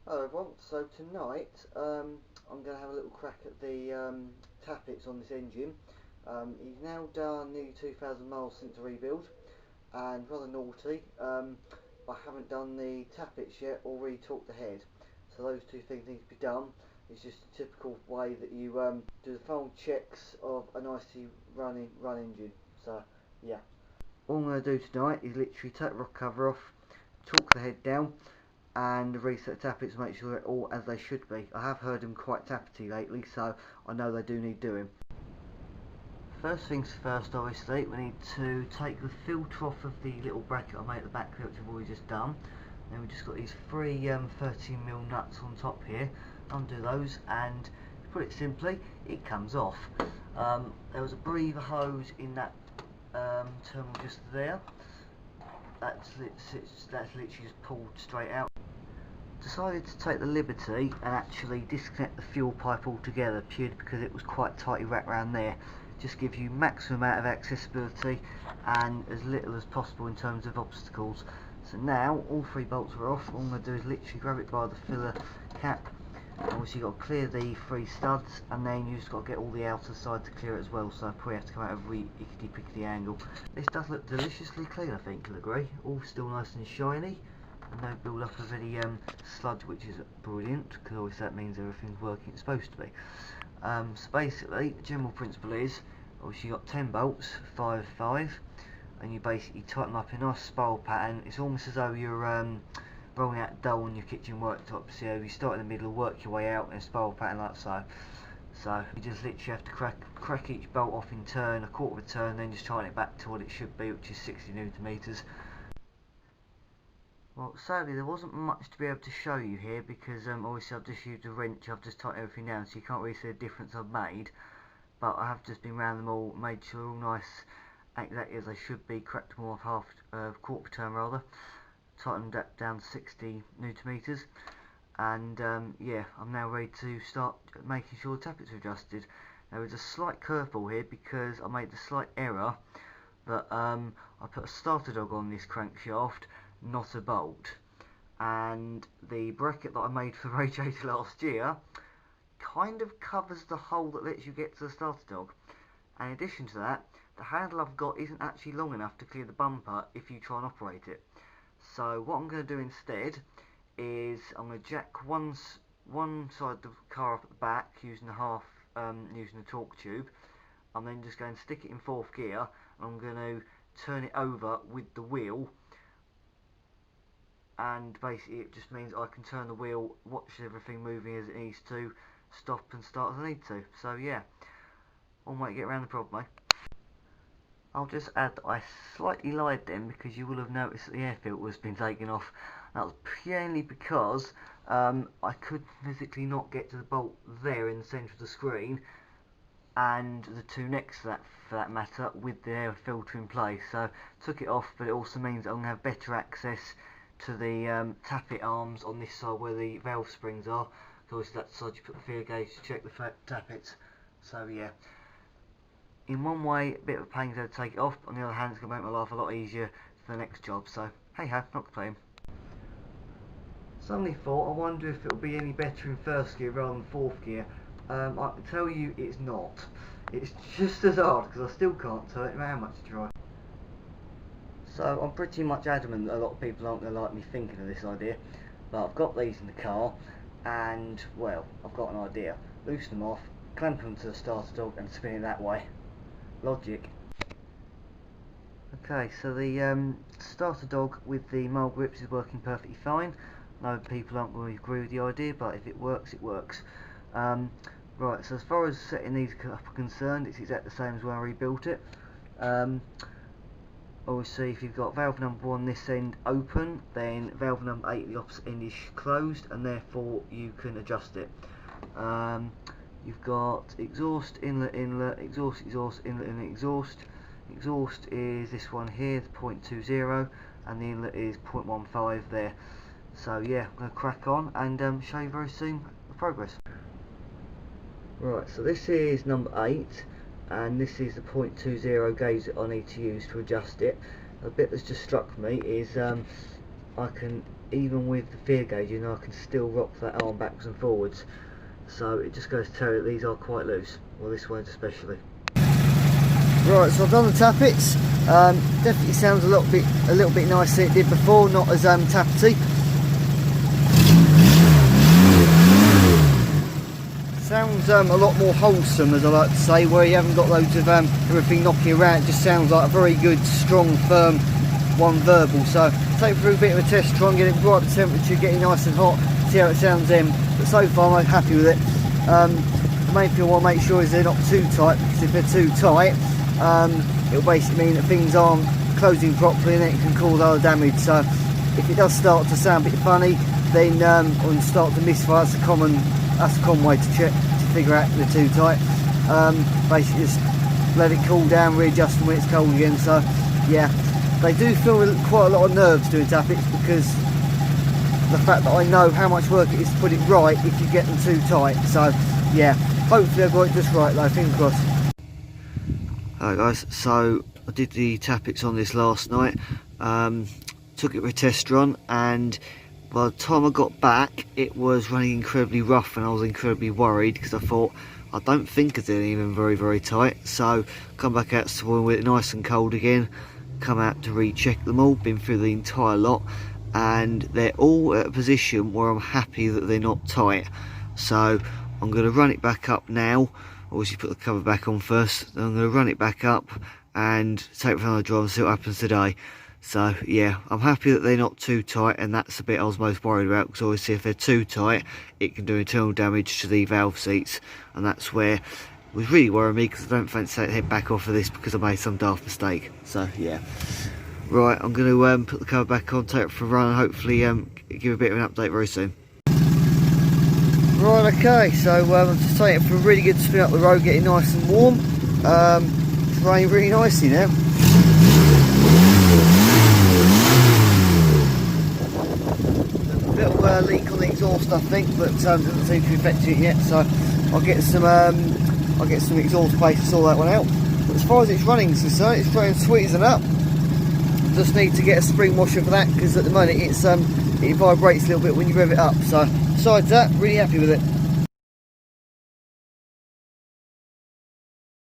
Hello everyone, so tonight I'm going to have a little crack at the tappets on this engine. He's now done nearly 2,000 miles since the rebuild, and rather naughty, I haven't done the tappets yet or re-torqued the head. So those two things need to be done. It's just a typical way that you do the final checks of a nicely run engine. So yeah. All I'm going to do tonight is literally take the rock cover off, torque the head down, and reset the tappets to make sure they're all as they should be. I have heard them quite tappety lately, so I know they do need doing. First things first, obviously, we need to take the filter off of the little bracket I made at the back there, which I've already just done. Then we've just got these three 13mm nuts on top here. Undo those, and to put it simply, it comes off. There was a breather hose in that terminal just there. That's literally just pulled straight out. Decided to take the liberty and actually disconnect the fuel pipe altogether, purely because it was quite tightly wrapped around there. Just gives you maximum amount of accessibility and as little as possible in terms of obstacles. So now all three bolts are off. All I'm going to do is literally grab it by the filler cap. Obviously you've got to clear the three studs, and then you've just got to get all the outer side to clear it as well, so I probably have to come out every ickety-pickety angle. This does look deliciously clean, I think, you'll agree. All still nice and shiny, and no build up of any sludge, which is brilliant, because obviously that means everything's working it's supposed to be. So basically, the general principle is, obviously you've got 10 bolts, 5, and you basically tighten them up in a nice spiral pattern. It's almost as though you're rolling out dough on your kitchen worktop. So you start in the middle, work your way out in a spiral pattern like so. So you just literally have to crack each bolt off in turn, a quarter of a turn, then just tighten it back to what it should be, which is 60 Newton meters. Well, sadly there wasn't much to be able to show you here, because obviously I've just used a wrench, I've just tightened everything down, so you can't really see the difference I've made. But I have just been round them all, made sure they're all nice, exactly as they should be, cracked them off quarter of a turn rather. Tightened that down to 60 Newton meters, and yeah, I'm now ready to start making sure the tappets are adjusted. There is a slight curveball here, because I made the slight error that I put a starter dog on this crankshaft, not a bolt, and the bracket that I made for the radiator last year kind of covers the hole that lets you get to the starter dog. And in addition to that, the handle I've got isn't actually long enough to clear the bumper if you try and operate it. So what I'm going to do instead is I'm going to jack one side of the car up at the back using using the torque tube. I'm then just going to stick it in 4th gear, and I'm going to turn it over with the wheel, and basically it just means I can turn the wheel, watch everything moving as it needs to, stop and start as I need to. So yeah, one way to get around the problem, eh? I'll just add that I slightly lied then, because you will have noticed that the air filter has been taken off. That was purely because I could physically not get to the bolt there in the centre of the screen, and the two next to that for that matter, with the air filter in place. So took it off, but it also means that I'm going to have better access to the tappet arms on this side where the valve springs are. So obviously that side you put the feeler gauge to check the tappets. So yeah. In one way, a bit of a pain to take it off, but on the other hand, it's going to make my life a lot easier for the next job, so hey ho, not complaining. Suddenly thought, I wonder if it'll be any better in 1st gear rather than 4th gear. I can tell you it's not. It's just as hard, because I still can't turn it, no matter how much I try. So I'm pretty much adamant that a lot of people aren't going to like me thinking of this idea, but I've got these in the car, and well, I've got an idea. Loosen them off, clamp them to the starter dog, and spin it that way. Logic. Okay, so the starter dog with the mole grips is working perfectly fine. No, people aren't going to agree with the idea, but if it works, it works. Right, so as far as setting these up are concerned, it's exactly the same as when I rebuilt it. Obviously, if you've got valve number 1 this end open, then valve number 8 the opposite end is closed, and therefore you can adjust it. You've got exhaust, inlet, exhaust, inlet, and exhaust. Exhaust is this one here, the 0.20, and the inlet is 0.15 there. So yeah, I'm going to crack on and show you very soon the progress. Right, so this is number 8, and this is the 0.20 gauge that I need to use to adjust it. The bit that's just struck me is I can even with the fear gauge in, I can still rock that arm backwards and forwards. So it just goes to tell you that these are quite loose, well this one's especially. Right, so I've done the tappets. Definitely sounds a little bit nicer than it did before, not as tappety. Sounds a lot more wholesome, as I like to say, where you haven't got loads of everything knocking around. It just sounds like a very good, strong, firm one verbal. So take it through a bit of a test, try and get it right at the temperature, get it nice and hot, see how it sounds then. But so far I'm happy with it. The main thing I want to make sure is they're not too tight, because if they're too tight, it'll basically mean that things aren't closing properly and then it can cause other damage. So if it does start to sound a bit funny, then or start to misfire, that's a common way to check, to figure out if they're too tight. Basically just let it cool down, readjust them when it's cold again. So yeah, they do feel quite a lot of nerves doing tappets, because the fact that I know how much work it is to put it right if you get them too tight. So yeah, hopefully I got it just right though, fingers crossed. Alright guys, so I did the tappets on this last night, took it for a test run, and by the time I got back it was running incredibly rough, and I was incredibly worried because I thought, I don't think it's even very tight. So come back out to with it nice and cold again, come out to recheck them all, been through the entire lot, and they're all at a position where I'm happy that they're not tight. So I'm going to run it back up now. Obviously put the cover back on first, then I'm going to run it back up and take it for another drive and see what happens today. So yeah, I'm happy that they're not too tight, and that's the bit I was most worried about, because obviously if they're too tight it can do internal damage to the valve seats, and that's where it was really worrying me, because I don't fancy taking the head back off of this because I made some daft mistake. So yeah, right, I'm going to put the cover back on, take it for a run, and hopefully give a bit of an update very soon. Right, okay, so I'm just taking it for a really good spin up the road, getting nice and warm. It's raining really nicely now. A bit of a leak on the exhaust, I think, but doesn't seem to be affecting it yet. So I'll get some exhaust paste to sort that one out. But as far as its running is concerned, it's running sweet as an up. Just need to get a spring washer for that, because at the moment it vibrates a little bit when you rev it up. So besides that, really happy with it.